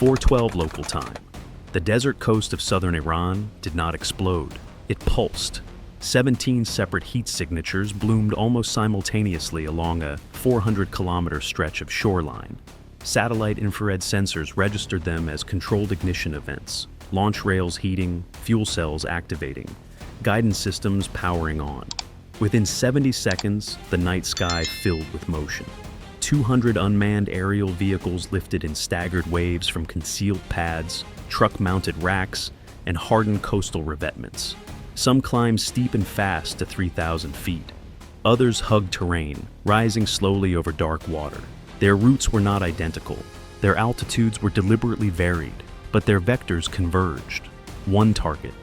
4:12 local time. The desert coast of southern Iran did not explode. It pulsed. 17 separate heat signatures bloomed almost simultaneously along a 400-kilometer stretch of shoreline. Satellite infrared sensors registered them as controlled ignition events, launch rails heating, fuel cells activating, guidance systems powering on. Within 70 seconds, the night sky filled with motion. 200 unmanned aerial vehicles lifted in staggered waves from concealed pads, truck-mounted racks, and hardened coastal revetments. Some climbed steep and fast to 3,000 feet. Others hugged terrain, rising slowly over dark water. Their routes were not identical. Their altitudes were deliberately varied, but their vectors converged. One target,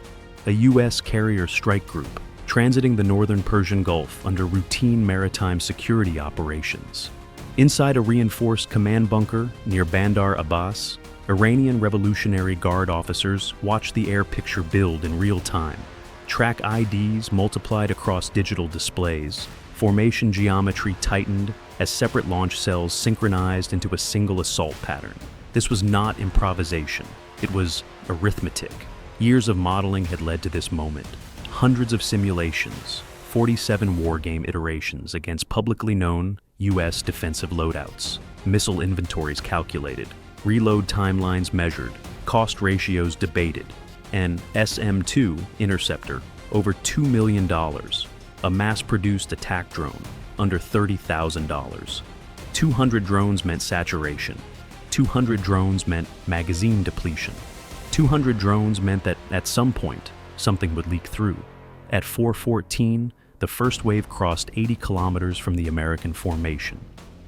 a U.S. carrier strike group, transiting the northern Persian Gulf under routine maritime security operations. Inside a reinforced command bunker near Bandar Abbas, Iranian Revolutionary Guard officers watched the air picture build in real time. Track IDs multiplied across digital displays. Formation geometry tightened as separate launch cells synchronized into a single assault pattern. This was not improvisation. It was arithmetic. Years of modeling had led to this moment. Hundreds of simulations, 47 wargame iterations against publicly known U.S. defensive loadouts, missile inventories calculated, reload timelines measured, cost ratios debated, an SM-2 interceptor, over $2 million, a mass-produced attack drone, under $30,000. 200 drones meant saturation. 200 drones meant magazine depletion. 200 drones meant that at some point, something would leak through. At 4:14, the first wave crossed 80 kilometers from the American formation.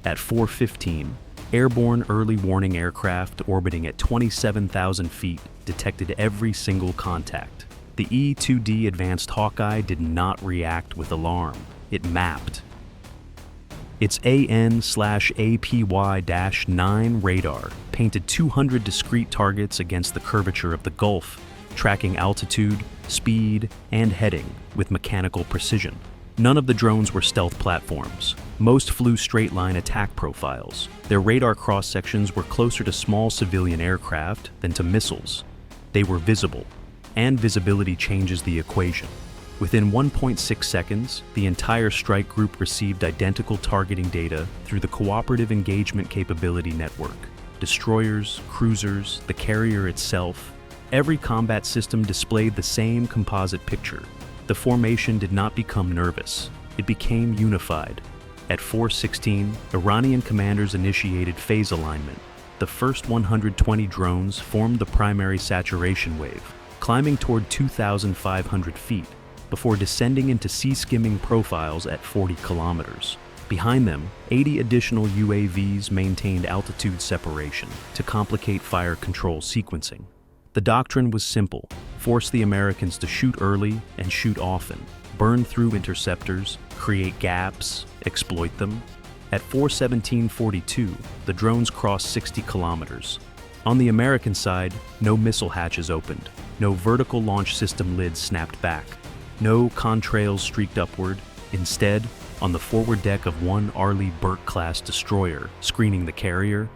At 4:15, airborne early warning aircraft orbiting at 27,000 feet detected every single contact. The E-2D Advanced Hawkeye did not react with alarm. It mapped. Its AN/APY-9 radar painted 200 discrete targets against the curvature of the Gulf, tracking altitude, speed, and heading with mechanical precision. None of the drones were stealth platforms. Most flew straight-line attack profiles. Their radar cross-sections were closer to small civilian aircraft than to missiles. They were visible, and visibility changes the equation. Within 1.6 seconds, the entire strike group received identical targeting data through the Cooperative Engagement Capability Network. Destroyers, cruisers, the carrier itself, every combat system displayed the same composite picture. The formation did not become nervous. It became unified. At 4:16, Iranian commanders initiated phase alignment. The first 120 drones formed the primary saturation wave, climbing toward 2,500 feet, before descending into sea-skimming profiles at 40 kilometers. Behind them, 80 additional UAVs maintained altitude separation to complicate fire control sequencing. The doctrine was simple: force the Americans to shoot early and shoot often, burn through interceptors, create gaps, exploit them. At 4:17:42, the drones crossed 60 kilometers. On the American side, no missile hatches opened, no vertical launch system lids snapped back, no contrails streaked upward. Instead, on the forward deck of one Arleigh Burke-class destroyer screening the carrier,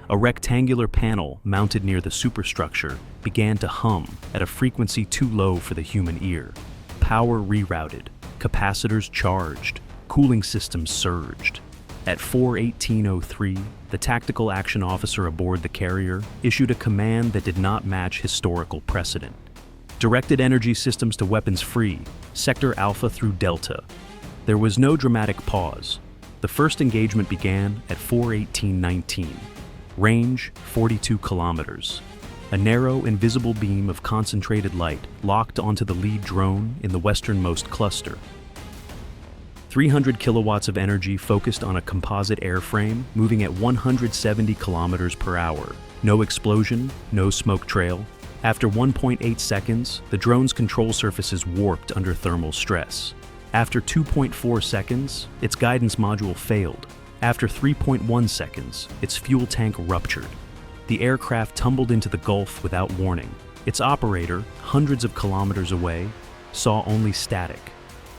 a rectangular panel mounted near the superstructure began to hum at a frequency too low for the human ear. Power rerouted, capacitors charged, cooling systems surged. At 4:18:03, the tactical action officer aboard the carrier issued a command that did not match historical precedent. Directed energy systems to weapons free, Sector Alpha through Delta. There was no dramatic pause. The first engagement began at 4:18:19. Range, 42 kilometers. A narrow, invisible beam of concentrated light locked onto the lead drone in the westernmost cluster. 300 kilowatts of energy focused on a composite airframe moving at 170 kilometers per hour. No explosion, no smoke trail. After 1.8 seconds, the drone's control surfaces warped under thermal stress. After 2.4 seconds, its guidance module failed. After 3.1 seconds, its fuel tank ruptured. The aircraft tumbled into the Gulf without warning. Its operator, hundreds of kilometers away, saw only static.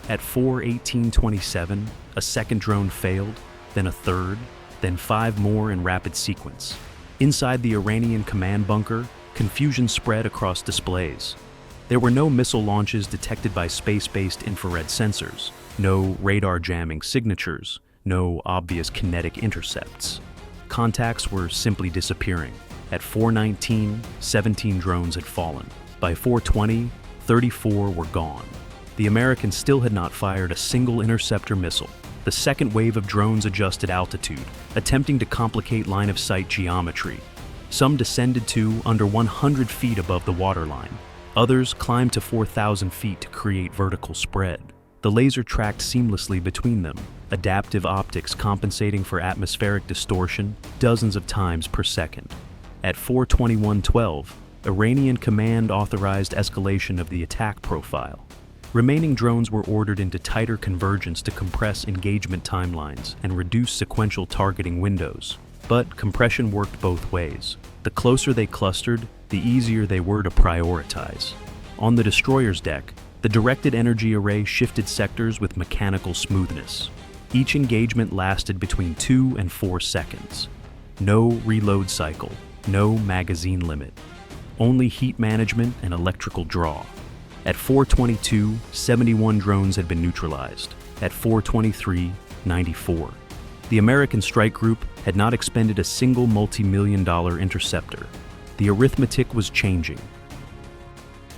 At 4:18:27, a second drone failed, then a third, then 5 more in rapid sequence. Inside the Iranian command bunker, confusion spread across displays. There were no missile launches detected by space-based infrared sensors, no radar jamming signatures, no obvious kinetic intercepts. Contacts were simply disappearing. At 4:19, 17 drones had fallen. By 4:20, 34 were gone. The Americans still had not fired a single interceptor missile. The second wave of drones adjusted altitude, attempting to complicate line-of-sight geometry. Some descended to under 100 feet above the waterline. Others climbed to 4,000 feet to create vertical spread. The laser tracked seamlessly between them, adaptive optics compensating for atmospheric distortion dozens of times per second. At 4:21:12, Iranian command authorized escalation of the attack profile. Remaining drones were ordered into tighter convergence to compress engagement timelines and reduce sequential targeting windows. But compression worked both ways. The closer they clustered, the easier they were to prioritize. On the destroyer's deck, the directed energy array shifted sectors with mechanical smoothness. Each engagement lasted between 2 and 4 seconds. No reload cycle, no magazine limit. Only heat management and electrical draw. At 4:22, 71 drones had been neutralized. At 4:23, 94. The American strike group had not expended a single multi-million-dollar interceptor. The arithmetic was changing.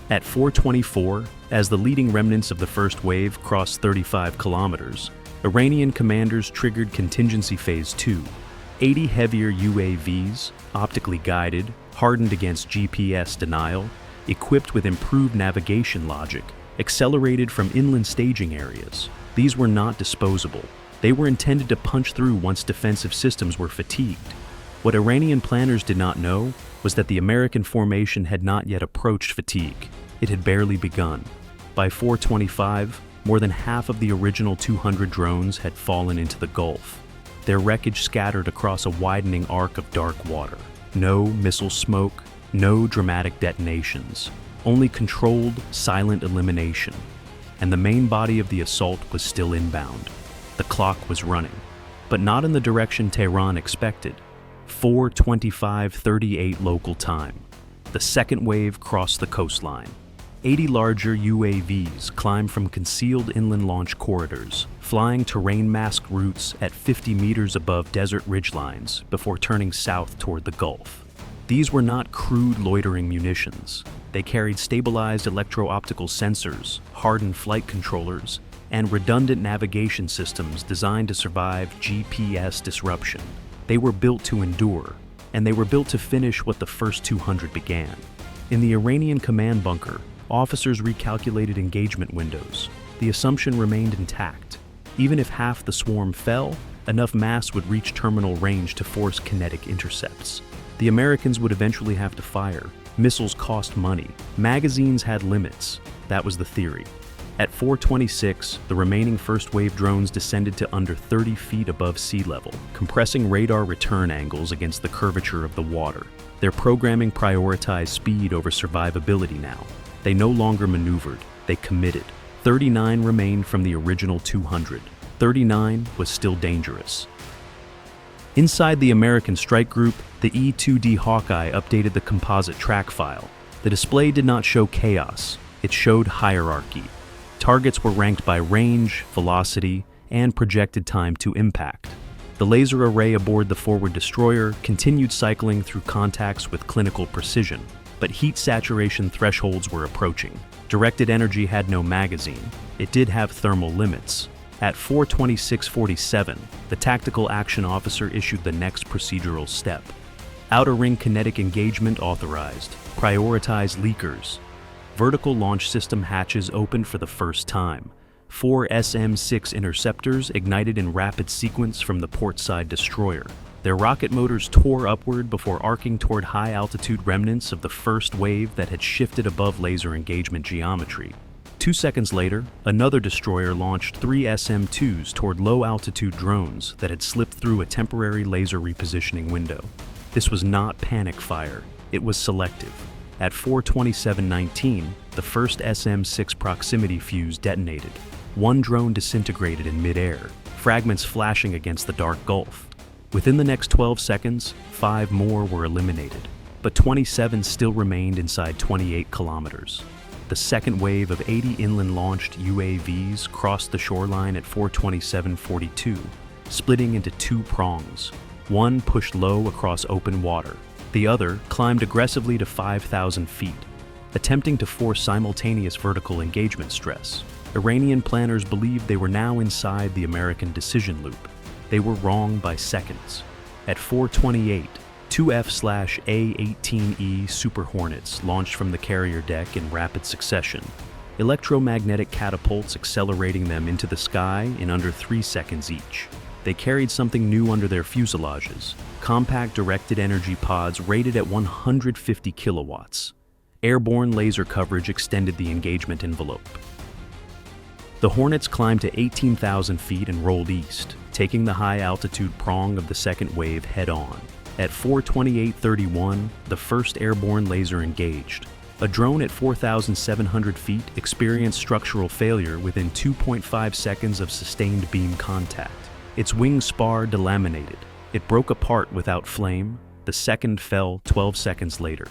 At 4:24, as the leading remnants of the first wave crossed 35 kilometers, Iranian commanders triggered contingency phase 2. 80 heavier UAVs, optically guided, hardened against GPS denial, equipped with improved navigation logic, accelerated from inland staging areas. These were not disposable. They were intended to punch through once defensive systems were fatigued. What Iranian planners did not know was that the American formation had not yet approached fatigue. It had barely begun. By 4:25, more than half of the original 200 drones had fallen into the Gulf. Their wreckage scattered across a widening arc of dark water. No missile smoke, no dramatic detonations, only controlled, silent elimination. And the main body of the assault was still inbound. The clock was running, but not in the direction Tehran expected. 4:25:38 local time. The second wave crossed the coastline. 80 larger UAVs climbed from concealed inland launch corridors, flying terrain-masked routes at 50 meters above desert ridgelines before turning south toward the Gulf. These were not crude loitering munitions. They carried stabilized electro-optical sensors, hardened flight controllers, and redundant navigation systems designed to survive GPS disruption. They were built to endure, and they were built to finish what the first 200 began. In the Iranian command bunker, officers recalculated engagement windows. The assumption remained intact. Even if half the swarm fell, enough mass would reach terminal range to force kinetic intercepts. The Americans would eventually have to fire. Missiles cost money. Magazines had limits. That was the theory. At 4:26, the remaining first-wave drones descended to under 30 feet above sea level, compressing radar return angles against the curvature of the water. Their programming prioritized speed over survivability now. They no longer maneuvered, they committed. 39 remained from the original 200. 39 was still dangerous. Inside the American strike group, the E-2D Hawkeye updated the composite track file. The display did not show chaos, it showed hierarchy. Targets were ranked by range, velocity, and projected time to impact. The laser array aboard the forward destroyer continued cycling through contacts with clinical precision, but heat saturation thresholds were approaching. Directed energy had no magazine. It did have thermal limits. At 4:26:47, the tactical action officer issued the next procedural step. Outer ring kinetic engagement authorized. Prioritize leakers. Vertical launch system hatches opened for the first time. 4 SM-6 interceptors ignited in rapid sequence from the portside destroyer. Their rocket motors tore upward before arcing toward high-altitude remnants of the first wave that had shifted above laser engagement geometry. 2 seconds later, another destroyer launched 3 SM-2s toward low-altitude drones that had slipped through a temporary laser repositioning window. This was not panic fire, it was selective. At 4:27:19, the first SM-6 proximity fuse detonated. One drone disintegrated in mid-air, fragments flashing against the dark Gulf. Within the next 12 seconds, 5 more were eliminated, but 27 still remained inside 28 kilometers. The second wave of 80 inland-launched UAVs crossed the shoreline at 4:27:42, splitting into two prongs. One pushed low across open water. The other climbed aggressively to 5,000 feet, attempting to force simultaneous vertical engagement stress. Iranian planners believed they were now inside the American decision loop. They were wrong by seconds. At 4:28, two F/A-18E Super Hornets launched from the carrier deck in rapid succession, electromagnetic catapults accelerating them into the sky in under 3 seconds each. They carried something new under their fuselages: compact directed energy pods rated at 150 kilowatts. Airborne laser coverage extended the engagement envelope. The Hornets climbed to 18,000 feet and rolled east, taking the high-altitude prong of the second wave head-on. At 4:28:31, the first airborne laser engaged. A drone at 4,700 feet experienced structural failure within 2.5 seconds of sustained beam contact. Its wing spar delaminated. It broke apart without flame. The second fell 12 seconds later.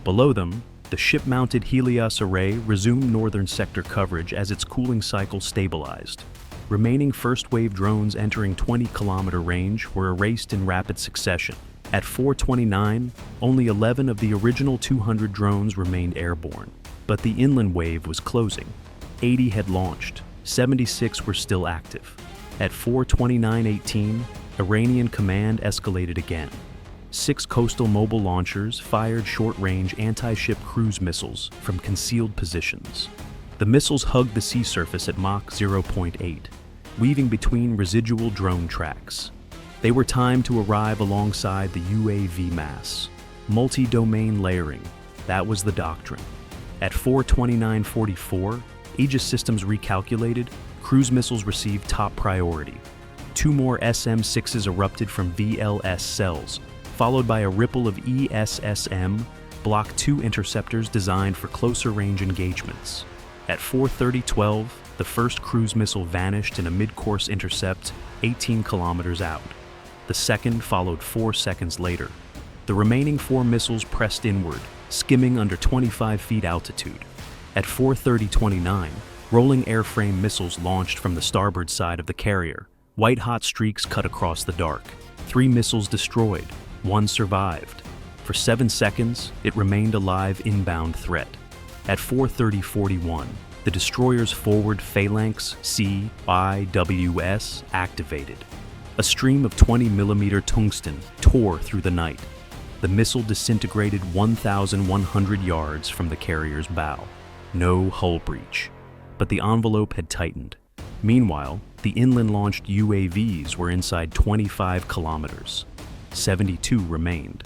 Below them, the ship-mounted Helios array resumed northern sector coverage as its cooling cycle stabilized. Remaining first-wave drones entering 20-kilometer range were erased in rapid succession. At 4:29, only 11 of the original 200 drones remained airborne, but the inland wave was closing. 80 had launched, 76 were still active. At 4:29:18, Iranian command escalated again. 6 coastal mobile launchers fired short-range anti-ship cruise missiles from concealed positions. The missiles hugged the sea surface at Mach 0.8, weaving between residual drone tracks. They were timed to arrive alongside the UAV mass. Multi-domain layering, that was the doctrine. At 4:29:44, Aegis Systems recalculated, cruise missiles received top priority. 2 more SM-6s erupted from VLS cells, followed by a ripple of ESSM Block II interceptors designed for closer range engagements. At 4:30:12, the first cruise missile vanished in a mid-course intercept 18 kilometers out. The second followed 4 seconds later. The remaining 4 missiles pressed inward, skimming under 25 feet altitude. At 4:30:29, rolling airframe missiles launched from the starboard side of the carrier. White-hot streaks cut across the dark. 3 missiles destroyed. 1 survived. For 7 seconds, it remained a live inbound threat. At 4:30:41, the destroyer's forward phalanx CIWS activated. A stream of 20mm tungsten tore through the night. The missile disintegrated 1,100 yards from the carrier's bow. No hull breach. But the envelope had tightened. Meanwhile, the inland-launched UAVs were inside 25 kilometers. 72 remained.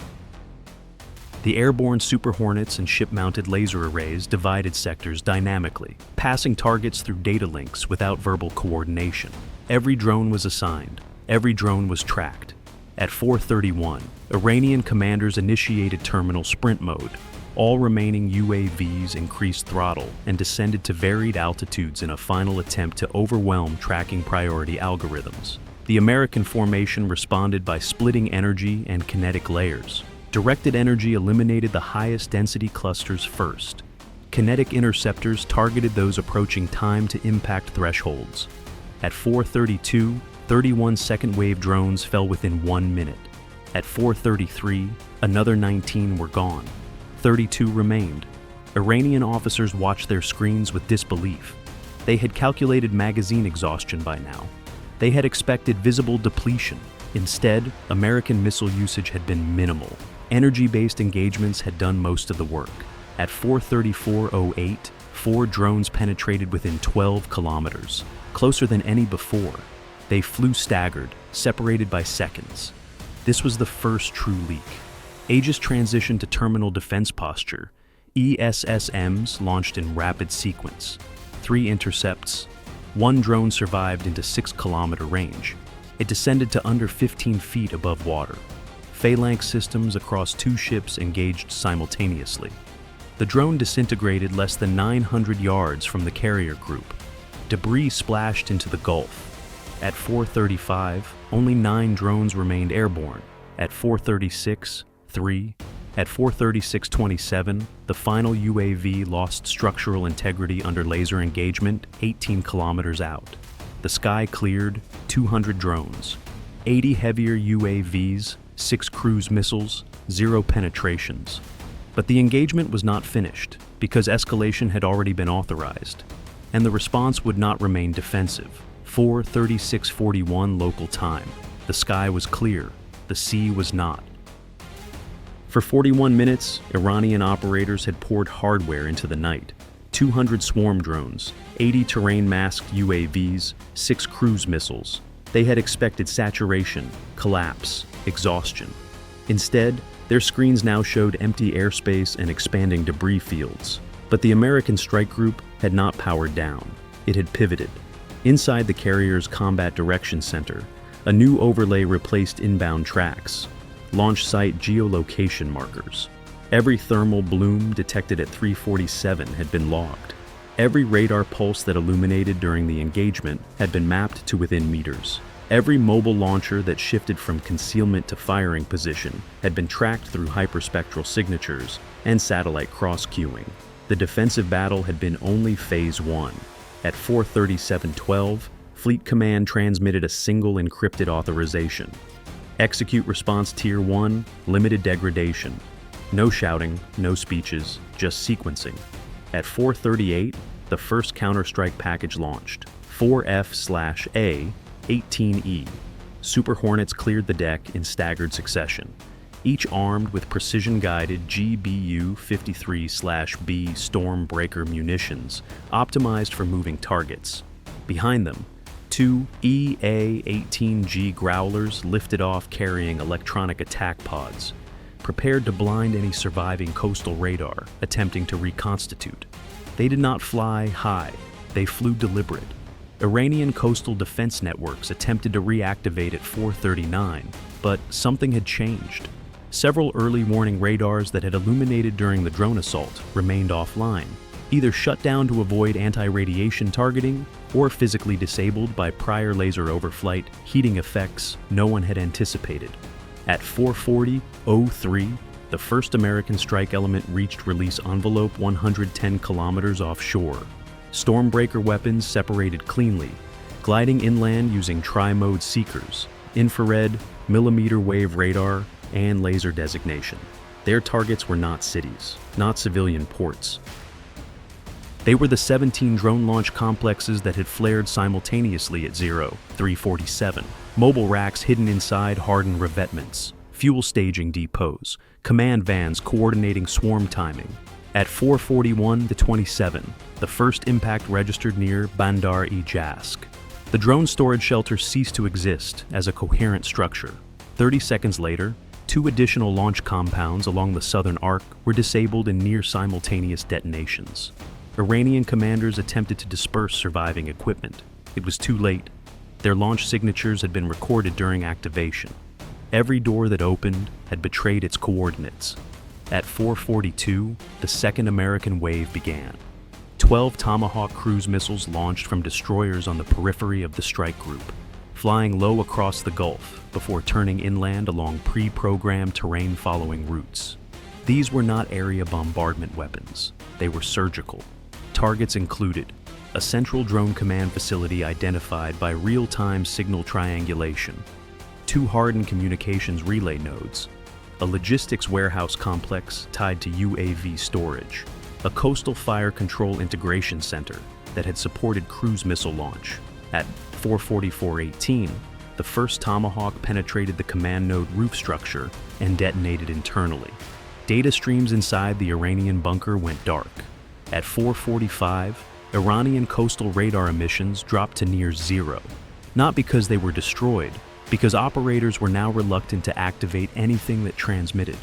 The airborne Super Hornets and ship-mounted laser arrays divided sectors dynamically, passing targets through data links without verbal coordination. Every drone was assigned. Every drone was tracked. At 4:31, Iranian commanders initiated terminal sprint mode. All remaining UAVs increased throttle and descended to varied altitudes in a final attempt to overwhelm tracking priority algorithms. The American formation responded by splitting energy and kinetic layers. Directed energy eliminated the highest density clusters first. Kinetic interceptors targeted those approaching time-to-impact thresholds. At 4:32, 31 second-wave drones fell within 1 minute. At 4:33, another 19 were gone. 32 remained. Iranian officers watched their screens with disbelief. They had calculated magazine exhaustion by now. They had expected visible depletion. Instead, American missile usage had been minimal. Energy-based engagements had done most of the work. At 4:34:08, 4 drones penetrated within 12 kilometers, closer than any before. They flew staggered, separated by seconds. This was the first true leak. Aegis transitioned to terminal defense posture. ESSMs launched in rapid sequence. 3 intercepts. 1 drone survived into 6-kilometer range. It descended to under 15 feet above water. Phalanx systems across 2 ships engaged simultaneously. The drone disintegrated less than 900 yards from the carrier group. Debris splashed into the Gulf. At 4:35, only 9 drones remained airborne. At 4:36, 3. At 4:36:27, the final UAV lost structural integrity under laser engagement 18 kilometers out. The sky cleared 200 drones, 80 heavier UAVs, 6 cruise missiles, 0 penetrations. But the engagement was not finished because escalation had already been authorized, and the response would not remain defensive. 4:36:41 local time. The sky was clear, the sea was not. For 41 minutes, Iranian operators had poured hardware into the night. 200 swarm drones, 80 terrain-masked UAVs, 6 cruise missiles. They had expected saturation, collapse, exhaustion. Instead, their screens now showed empty airspace and expanding debris fields. But the American strike group had not powered down. It had pivoted. Inside the carrier's Combat Direction Center, a new overlay replaced inbound tracks, launch site geolocation markers. Every thermal bloom detected at 3:47 had been logged. Every radar pulse that illuminated during the engagement had been mapped to within meters. Every mobile launcher that shifted from concealment to firing position had been tracked through hyperspectral signatures and satellite cross-cueing. The defensive battle had been only Phase 1. At 4:37:12, Fleet Command transmitted a single encrypted authorization. Execute response Tier 1, limited degradation. No shouting, no speeches, just sequencing. At 4:38, the first counter-strike package launched. 4F/A 18E. Super Hornets cleared the deck in staggered succession, each armed with precision-guided GBU-53/B Stormbreaker munitions, optimized for moving targets. Behind them, 2 EA-18G Growlers lifted off carrying electronic attack pods, prepared to blind any surviving coastal radar attempting to reconstitute. They did not fly high, they flew deliberate. Iranian coastal defense networks attempted to reactivate at 4:39, but something had changed. Several early warning radars that had illuminated during the drone assault remained offline, either shut down to avoid anti-radiation targeting or physically disabled by prior laser overflight heating effects no one had anticipated. At 4:40:03, the first American strike element reached release envelope 110 kilometers offshore. Stormbreaker weapons separated cleanly, gliding inland using tri-mode seekers, infrared, millimeter wave radar, and laser designation. Their targets were not cities, not civilian ports. They were the 17 drone launch complexes that had flared simultaneously at 3:47. Mobile racks hidden inside hardened revetments, fuel staging depots, command vans coordinating swarm timing. At 4:41:27, the first impact registered near Bandar-e-Jask. The drone storage shelter ceased to exist as a coherent structure. 30 seconds later, 2 additional launch compounds along the southern arc were disabled in near-simultaneous detonations. Iranian commanders attempted to disperse surviving equipment. It was too late. Their launch signatures had been recorded during activation. Every door that opened had betrayed its coordinates. At 4:42, the second American wave began. 12 Tomahawk cruise missiles launched from destroyers on the periphery of the strike group, flying low across the Gulf before turning inland along pre-programmed terrain-following routes. These were not area bombardment weapons. They were surgical. Targets included a central drone command facility identified by real-time signal triangulation, 2 hardened communications relay nodes, a logistics warehouse complex tied to UAV storage, a coastal fire control integration center that had supported cruise missile launch. At 4:44:18, the first Tomahawk penetrated the command node roof structure and detonated internally. Data streams inside the Iranian bunker went dark. At 4:45, Iranian coastal radar emissions dropped to near zero, not because they were destroyed, because operators were now reluctant to activate anything that transmitted.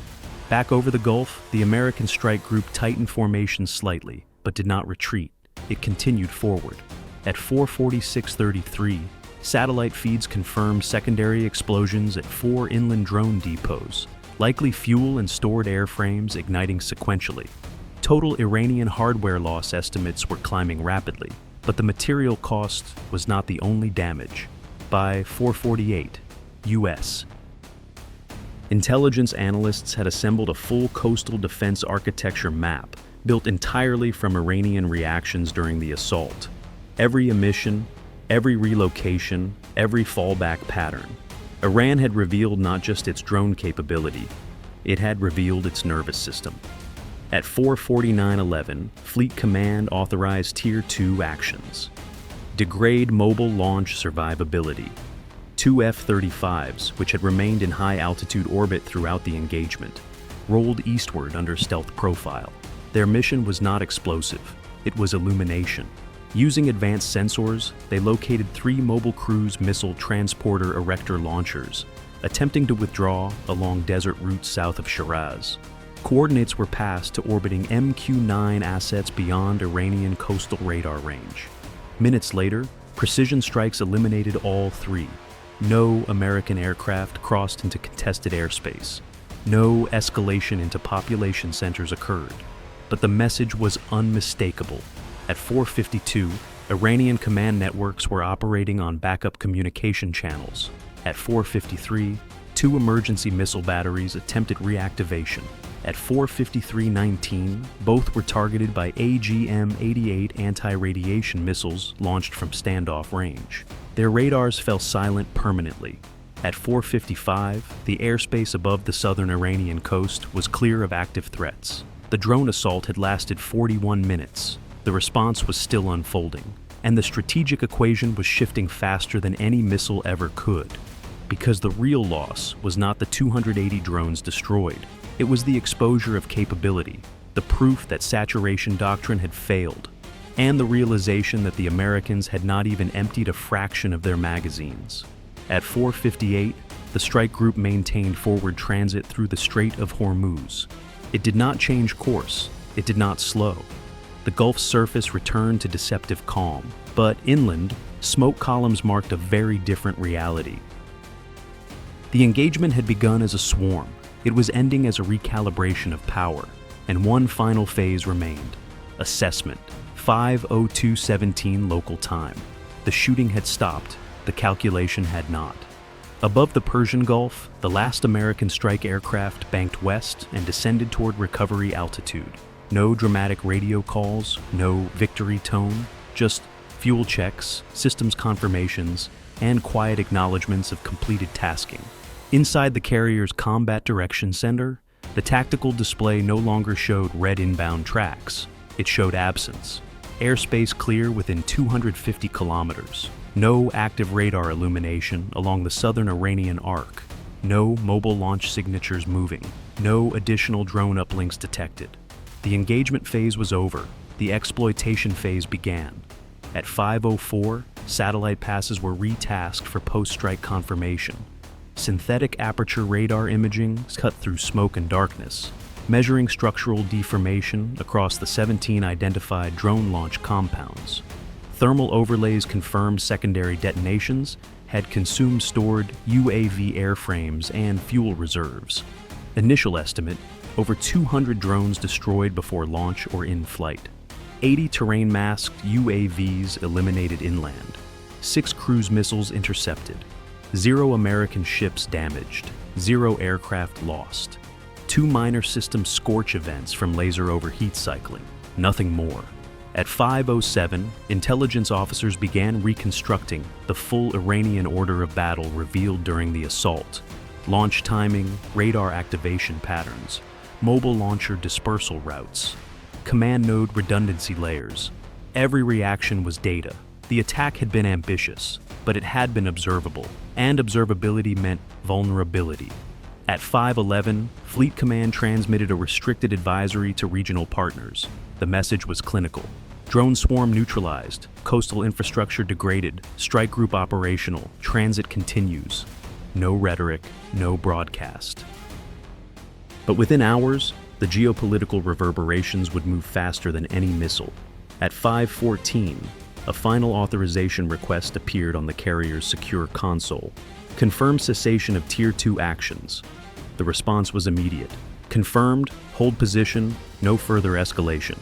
Back over the Gulf, the American strike group tightened formation slightly, but did not retreat. It continued forward. At 4:46:33, satellite feeds confirmed secondary explosions at 4 inland drone depots, likely fuel and stored airframes igniting sequentially. Total Iranian hardware loss estimates were climbing rapidly, but the material cost was not the only damage. by 4:48 U.S. Intelligence analysts had assembled a full coastal defense architecture map built entirely from Iranian reactions during the assault. Every emission, every relocation, every fallback pattern. Iran had revealed not just its drone capability, it had revealed its nervous system. At 4:49:11, Fleet Command authorized Tier 2 actions. Degrade mobile launch survivability. 2 F-35s, which had remained in high-altitude orbit throughout the engagement, rolled eastward under stealth profile. Their mission was not explosive, it was illumination. Using advanced sensors, they located 3 Mobile Cruise Missile Transporter Erector launchers, attempting to withdraw along desert routes south of Shiraz. Coordinates were passed to orbiting MQ-9 assets beyond Iranian coastal radar range. Minutes later, precision strikes eliminated all 3. No American aircraft crossed into contested airspace. No escalation into population centers occurred. But the message was unmistakable. At 4:52, Iranian command networks were operating on backup communication channels. At 4:53, 2 emergency missile batteries attempted reactivation. At 4:53:19, both were targeted by AGM-88 anti-radiation missiles launched from standoff range. Their radars fell silent permanently. At 4:55, the airspace above the southern Iranian coast was clear of active threats. The drone assault had lasted 41 minutes. The response was still unfolding, and the strategic equation was shifting faster than any missile ever could. Because the real loss was not the 280 drones destroyed. It was the exposure of capability, the proof that saturation doctrine had failed, and the realization that the Americans had not even emptied a fraction of their magazines. At 4:58, the strike group maintained forward transit through the Strait of Hormuz. It did not change course, it did not slow. The Gulf's surface returned to deceptive calm, but inland, smoke columns marked a very different reality. The engagement had begun as a swarm. It was ending as a recalibration of power, and one final phase remained. Assessment, 5:02:17 local time. The shooting had stopped, the calculation had not. Above the Persian Gulf, the last American strike aircraft banked west and descended toward recovery altitude. No dramatic radio calls, no victory tone, just fuel checks, systems confirmations, and quiet acknowledgments of completed tasking. Inside the carrier's combat direction center, the tactical display no longer showed red inbound tracks. It showed absence. Airspace clear within 250 kilometers. No active radar illumination along the southern Iranian arc. No mobile launch signatures moving. No additional drone uplinks detected. The engagement phase was over. The exploitation phase began. At 5:04, satellite passes were retasked for post-strike confirmation. Synthetic aperture radar imaging cut through smoke and darkness, measuring structural deformation across the 17 identified drone launch compounds. Thermal overlays confirmed secondary detonations had consumed stored UAV airframes and fuel reserves. Initial estimate, over 200 drones destroyed before launch or in flight. 80 terrain-masked UAVs eliminated inland. 6 cruise missiles intercepted. 0 American ships damaged. 0 aircraft lost. 2 minor system scorch events from laser overheat cycling. Nothing more. At 5:07, intelligence officers began reconstructing the full Iranian order of battle revealed during the assault. Launch timing, radar activation patterns, mobile launcher dispersal routes, command node redundancy layers. Every reaction was data. The attack had been ambitious, but it had been observable, and observability meant vulnerability. At 5:11, Fleet Command transmitted a restricted advisory to regional partners. The message was clinical. Drone swarm neutralized, coastal infrastructure degraded, strike group operational, transit continues. No rhetoric, no broadcast. But within hours, the geopolitical reverberations would move faster than any missile. At 5:14, a final authorization request appeared on the carrier's secure console. Confirm cessation of Tier 2 actions. The response was immediate. Confirmed, hold position, no further escalation.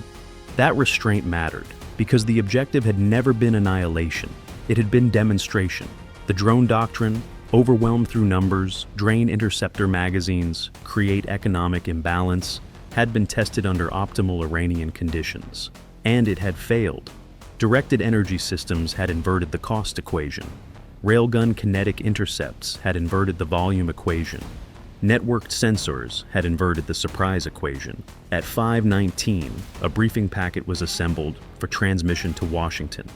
That restraint mattered, because the objective had never been annihilation. It had been demonstration. The drone doctrine, overwhelmed through numbers, drain interceptor magazines, create economic imbalance, had been tested under optimal Iranian conditions. And it had failed. Directed energy systems had inverted the cost equation. Railgun kinetic intercepts had inverted the volume equation. Networked sensors had inverted the surprise equation. At 5:19, a briefing packet was assembled for transmission to Washington.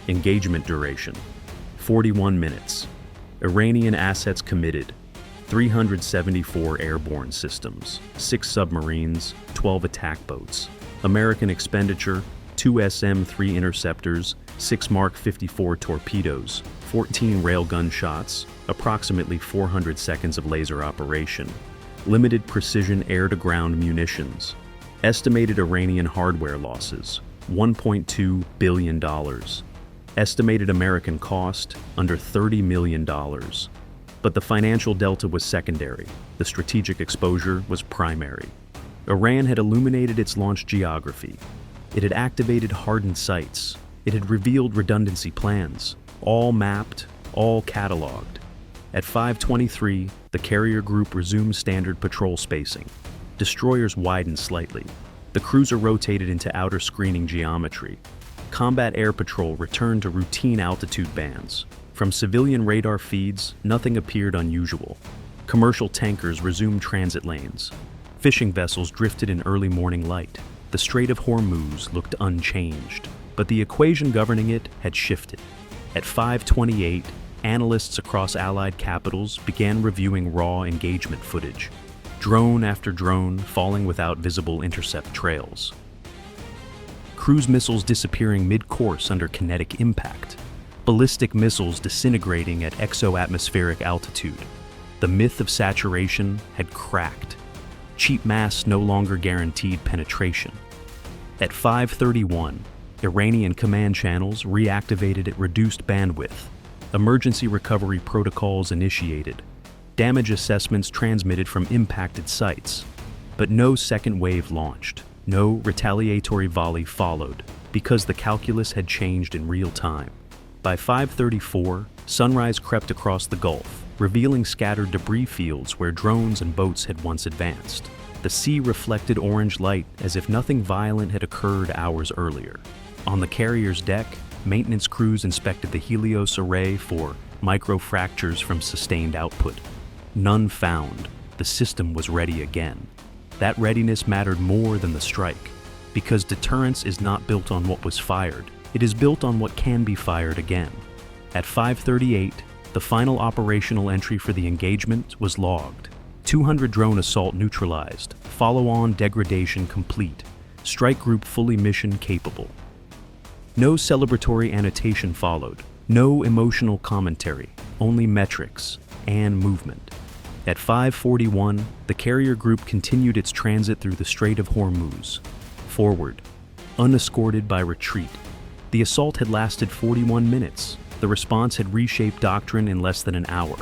Engagement duration: 41 minutes. Iranian assets committed: 374 airborne systems, 6 submarines, 12 attack boats. American expenditure: 2 SM-3 interceptors, 6 Mark 54 torpedoes, 14 railgun shots, approximately 400 seconds of laser operation, limited precision air-to-ground munitions. Estimated Iranian hardware losses: $1.2 billion. Estimated American cost: under $30 million. But the financial delta was secondary. The strategic exposure was primary. Iran had illuminated its launch geography. It had activated hardened sites. It had revealed redundancy plans, all mapped, all cataloged. At 5:23, the carrier group resumed standard patrol spacing. Destroyers widened slightly. The cruiser rotated into outer screening geometry. Combat air patrol returned to routine altitude bands. From civilian radar feeds, nothing appeared unusual. Commercial tankers resumed transit lanes. Fishing vessels drifted in early morning light. The Strait of Hormuz looked unchanged, but the equation governing it had shifted. At 5:28, analysts across Allied capitals began reviewing raw engagement footage, drone after drone falling without visible intercept trails. Cruise missiles disappearing mid-course under kinetic impact, ballistic missiles disintegrating at exo-atmospheric altitude. The myth of saturation had cracked. Cheap mass no longer guaranteed penetration. At 5:31, Iranian command channels reactivated at reduced bandwidth. Emergency recovery protocols initiated. Damage assessments transmitted from impacted sites. But no second wave launched. No retaliatory volley followed, because the calculus had changed in real time. By 5:34, sunrise crept across the Gulf, revealing scattered debris fields where drones and boats had once advanced. The sea reflected orange light as if nothing violent had occurred hours earlier. On the carrier's deck, maintenance crews inspected the Helios array for microfractures from sustained output. None found. The system was ready again. That readiness mattered more than the strike, because deterrence is not built on what was fired. It is built on what can be fired again. At 5:38, the final operational entry for the engagement was logged. 200 drone assault neutralized, follow-on degradation complete, strike group fully mission capable. No celebratory annotation followed, no emotional commentary, only metrics and movement. At 5:41, the carrier group continued its transit through the Strait of Hormuz, forward, unescorted by retreat. The assault had lasted 41 minutes. The response had reshaped doctrine in less than an hour.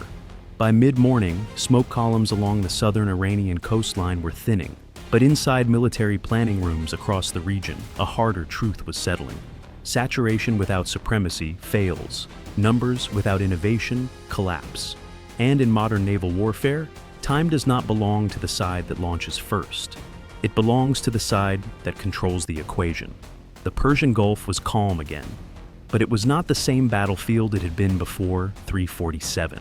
By mid-morning, smoke columns along the southern Iranian coastline were thinning, but inside military planning rooms across the region, a harder truth was settling. Saturation without supremacy fails. Numbers without innovation collapse. And in modern naval warfare, time does not belong to the side that launches first. It belongs to the side that controls the equation. The Persian Gulf was calm again, but it was not the same battlefield it had been before 347.